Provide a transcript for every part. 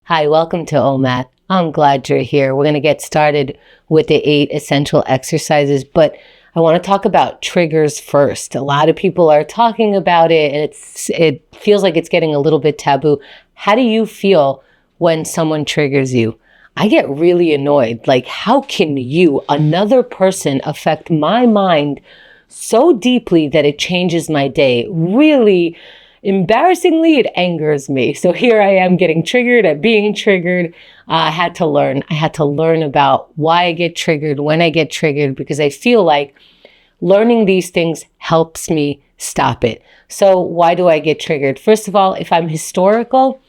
Hi, welcome to OMAT. I'm glad you're here. We're going to get started with the 8 essential exercises, but I want to talk about triggers first. A lot of people are talking about it, and it feels like it's getting a little bit taboo. How do you feel when someone triggers you? I get really annoyed. Like, how can you, another person, affect my mind so deeply that it changes my day? Really, embarrassingly, it angers me. So here I am getting triggered at being triggered. I had to learn. I had to learn about why I get triggered, when I get triggered, because I feel like learning these things helps me stop it. So why do I get triggered? First of all, if I'm hysterical,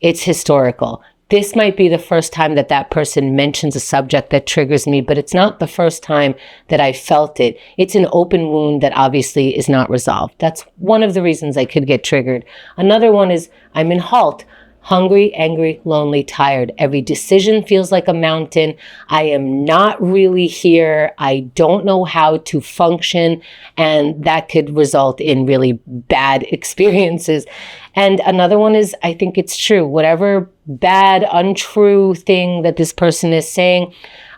it's historical. This might be the first time that that person mentions a subject that triggers me, but it's not the first time that I felt it. It's an open wound that obviously is not resolved. That's one of the reasons I could get triggered. Another one is I'm in halt. Hungry, angry, lonely, tired. Every decision feels like a mountain. I am not really here. I don't know how to function, and that could result in really bad experiences. And another one is, I think it's true. Whatever bad, untrue thing that this person is saying,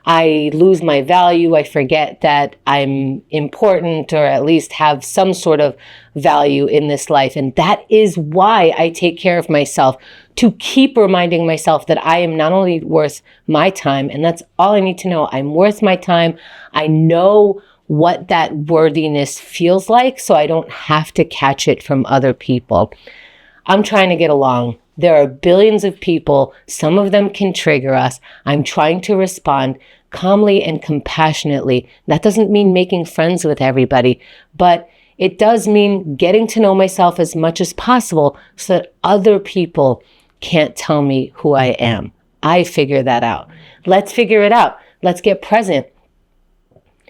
I lose my value. I forget that I'm important, or at least have some sort of value in this life. And that is why I take care of myself, to keep reminding myself that I am not only worth my time, and that's all I need to know. I'm worth my time. I know what that worthiness feels like, so I don't have to catch it from other people. I'm trying to get along. There are billions of people. Some of them can trigger us. I'm trying to respond calmly and compassionately. That doesn't mean making friends with everybody, but it does mean getting to know myself as much as possible so that other people can't tell me who I am. I figure that out. Let's figure it out. Let's get present.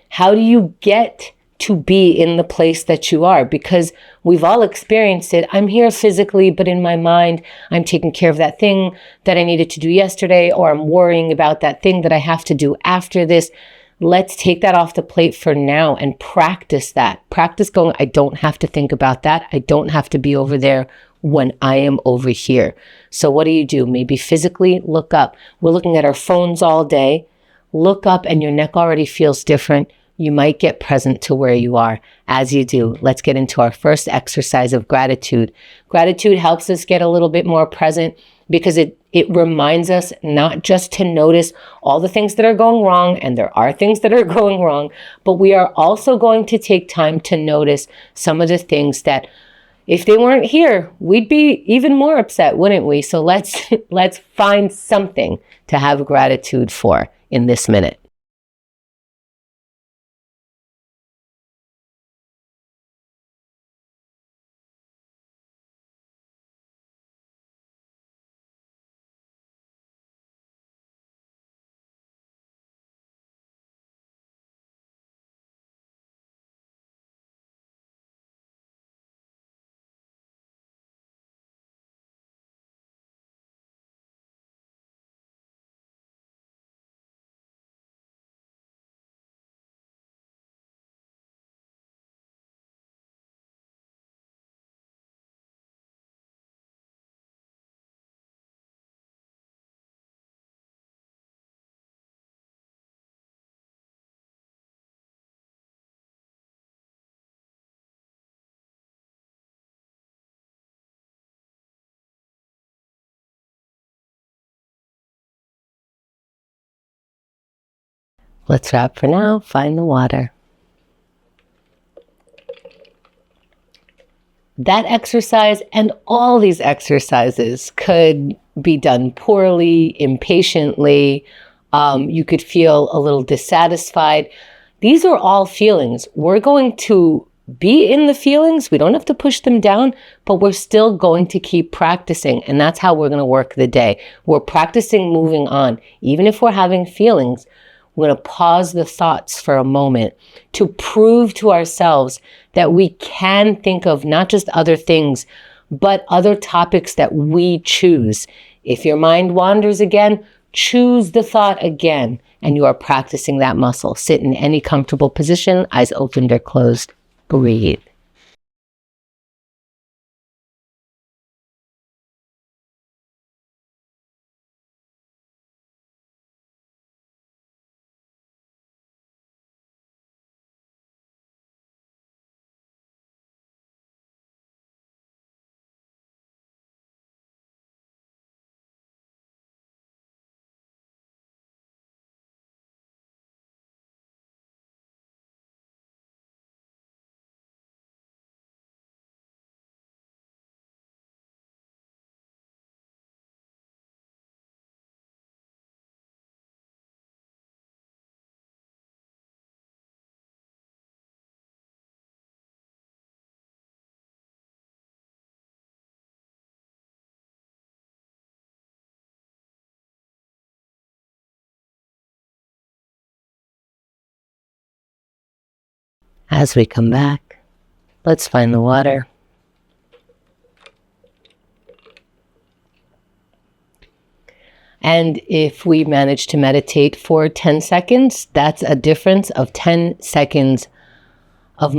How do you get to be in the place that you are? Because we've all experienced it. I'm here physically, but in my mind, I'm taking care of that thing that I needed to do yesterday, or I'm worrying about that thing that I have to do after this. Let's take that off the plate for now and practice that. Practice going, I don't have to think about that. I don't have to be over there when I am over here. So what do? Maybe physically look up. We're looking at our phones all day. Look up and your neck already feels different. You might get present to where you are. As you do, let's get into our first exercise of gratitude. Gratitude helps us get a little bit more present because it reminds us not just to notice all the things that are going wrong, and there are things that are going wrong, but we are also going to take time to notice some of the things that, if they weren't here, we'd be even more upset, wouldn't we? So let's find something to have gratitude for in this minute. Let's wrap for now. Find the water. That exercise and all these exercises could be done poorly, impatiently. You could feel a little dissatisfied. These are all feelings. We're going to be in the feelings. We don't have to push them down, but we're still going to keep practicing. And that's how we're going to work the day. We're practicing moving on. Even if we're having feelings, we're going to pause the thoughts for a moment to prove to ourselves that we can think of not just other things, but other topics that we choose. If your mind wanders again, choose the thought again, and you are practicing that muscle. Sit in any comfortable position, eyes opened or closed. Breathe. As we come back, let's find the water. And if we manage to meditate for 10 seconds, that's a difference of 10 seconds of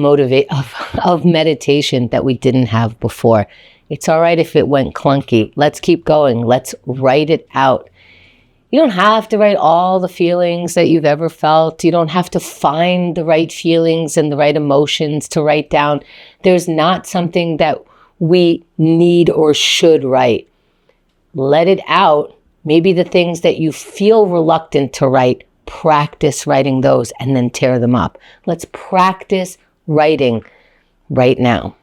meditation that we didn't have before. It's all right if it went clunky. Let's keep going. Let's write it out. You don't have to write all the feelings that you've ever felt. You don't have to find the right feelings and the right emotions to write down. There's not something that we need or should write. Let it out. Maybe the things that you feel reluctant to write, practice writing those and then tear them up. Let's practice writing right now.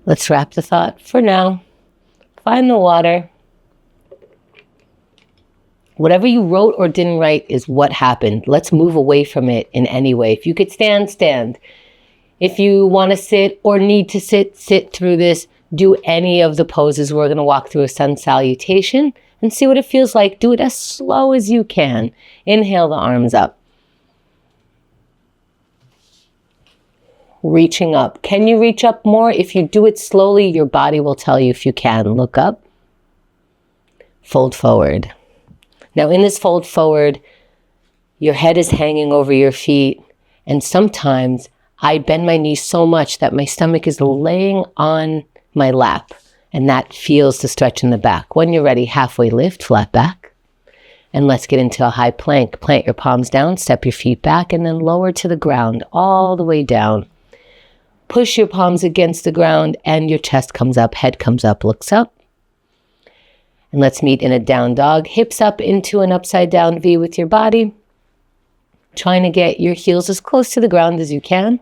Let's wrap the thought for now. Find the water. Whatever you wrote or didn't write is what happened. Let's move away from it in any way. If you could stand, stand. If you want to sit or need to sit through this. Do any of the poses. We're going to walk through a sun salutation and see what it feels like. Do it as slow as you can. Inhale the arms up. Reaching up. Can you reach up more? If you do it slowly, your body will tell you if you can. Look up. Fold forward. Now in this fold forward, your head is hanging over your feet. And sometimes I bend my knees so much that my stomach is laying on my lap. And that feels the stretch in the back. When you're ready, halfway lift, flat back. And let's get into a high plank. Plant your palms down, step your feet back, and then lower to the ground, all the way down. Push your palms against the ground and your chest comes up, head comes up, looks up. And let's meet in a down dog, hips up into an upside down V with your body. Trying to get your heels as close to the ground as you can.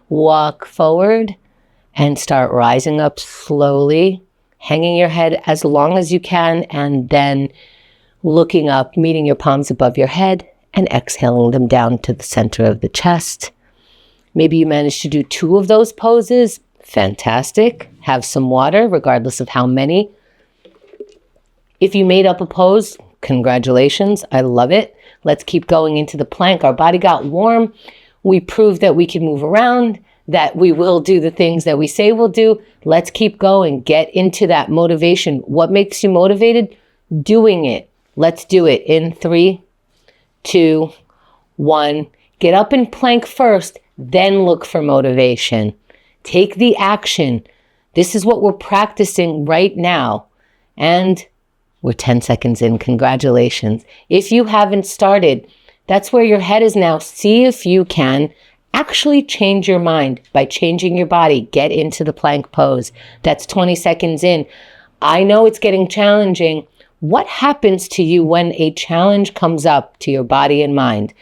Walk forward and start rising up slowly, hanging your head as long as you can, and then looking up, meeting your palms above your head and exhaling them down to the center of the chest. Maybe you managed to do 2 of those poses. Fantastic. Have some water, regardless of how many. If you made up a pose, congratulations. I love it. Let's keep going into the plank. Our body got warm. We proved that we can move around, that we will do the things that we say we'll do. Let's keep going. Get into that motivation. What makes you motivated? Doing it. Let's do it in 3, 2, 1. Get up and plank first. Then look for motivation. Take the action. This is what we're practicing right now. And we're 10 seconds in. Congratulations. If you haven't started, that's where your head is now. See if you can actually change your mind by changing your body. Get into the plank pose. That's 20 seconds in. I know it's getting challenging. What happens to you when a challenge comes up to your body and mind?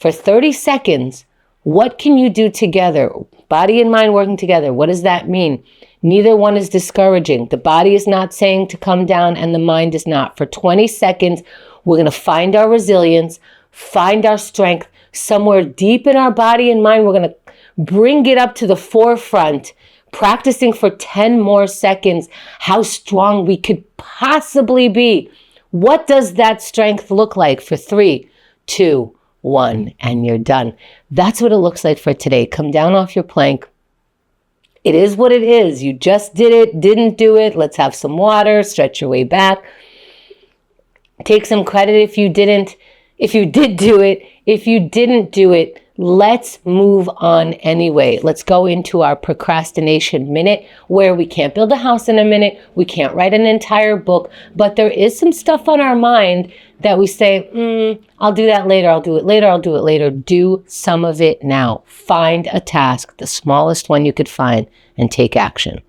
For 30 seconds, what can you do together? Body and mind working together. What does that mean? Neither one is discouraging. The body is not saying to come down and the mind is not. For 20 seconds, we're going to find our resilience, find our strength somewhere deep in our body and mind. We're going to bring it up to the forefront, practicing for 10 more seconds how strong we could possibly be. What does that strength look like? For 3, 2, 1, and you're done. That's what it looks like for today. Come down off your plank. It is what it is. You just did it, didn't do it. Let's have some water, stretch your way back. Take some credit if you didn't. If you did do it, if you didn't do it, Let's move on anyway. Let's go into our procrastination minute, where we can't build a house in a minute. We can't write an entire book, but there is some stuff on our mind that we say, I'll do that later. I'll do it later. I'll do it later. Do some of it now. Find a task, the smallest one you could find, and take action.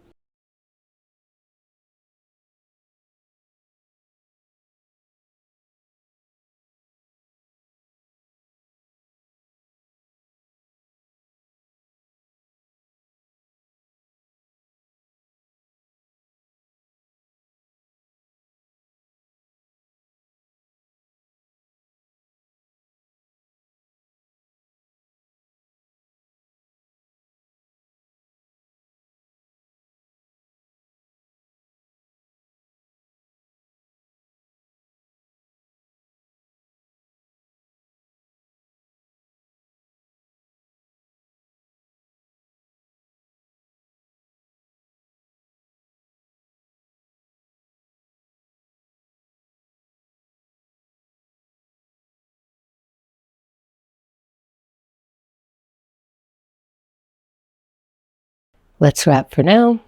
Let's wrap for now.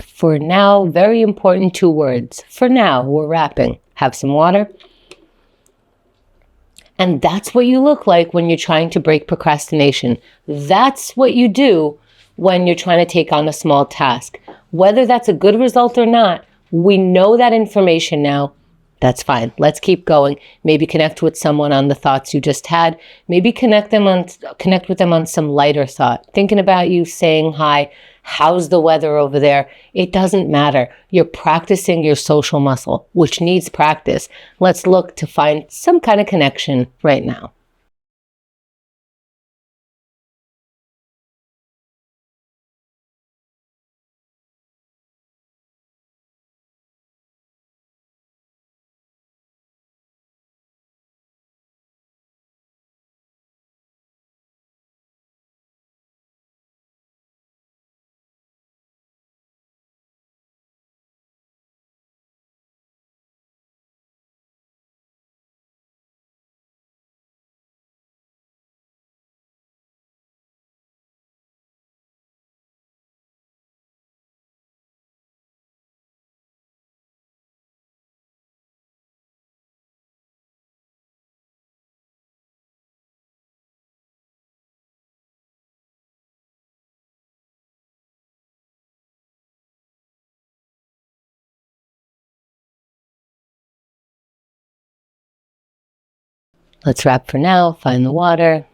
For now, very important 2 words. For now, we're wrapping. Have some water. And that's what you look like when you're trying to break procrastination. That's what you do when you're trying to take on a small task. Whether that's a good result or not, we know that information now. That's fine. Let's keep going. Maybe connect with someone on the thoughts you just had. Maybe connect with them on some lighter thought. Thinking about you, saying hi. How's the weather over there? It doesn't matter. You're practicing your social muscle, which needs practice. Let's look to find some kind of connection right now. Let's wrap for now. Find the water.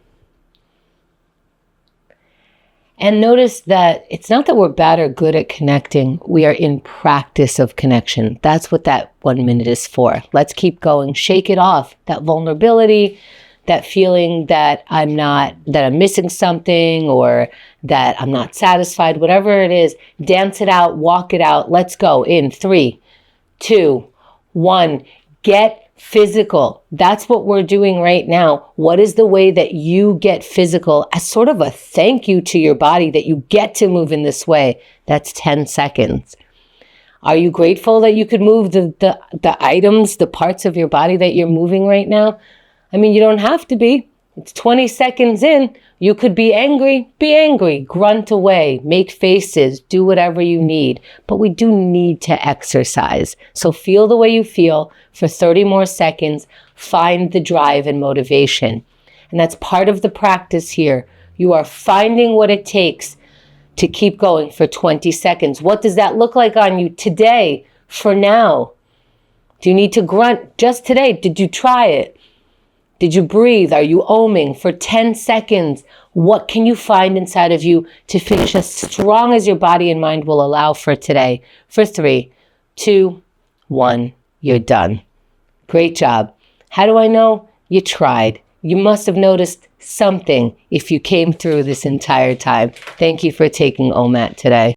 And notice that it's not that we're bad or good at connecting. We are in practice of connection. That's what that 1 minute is for. Let's keep going. Shake it off. That vulnerability, that feeling that I'm missing something, or that I'm not satisfied, whatever it is, dance it out, walk it out. Let's go in 3, 2, 1. Get physical. That's what we're doing right now. What is the way that you get physical as sort of a thank you to your body that you get to move in this way? That's 10 seconds. Are you grateful that you could move the items, the parts of your body that you're moving right now? I mean, you don't have to be. It's 20 seconds in. You could be angry, grunt away, make faces, do whatever you need. But we do need to exercise. So feel the way you feel for 30 more seconds. Find the drive and motivation. And that's part of the practice here. You are finding what it takes to keep going for 20 seconds. What does that look like on you today, for now? Do you need to grunt just today? Did you try it? Did you breathe? Are you oming for 10 seconds? What can you find inside of you to finish as strong as your body and mind will allow for today? For 3, 2, 1, you're done. Great job. How do I know? You tried. You must have noticed something if you came through this entire time. Thank you for taking OMAT today.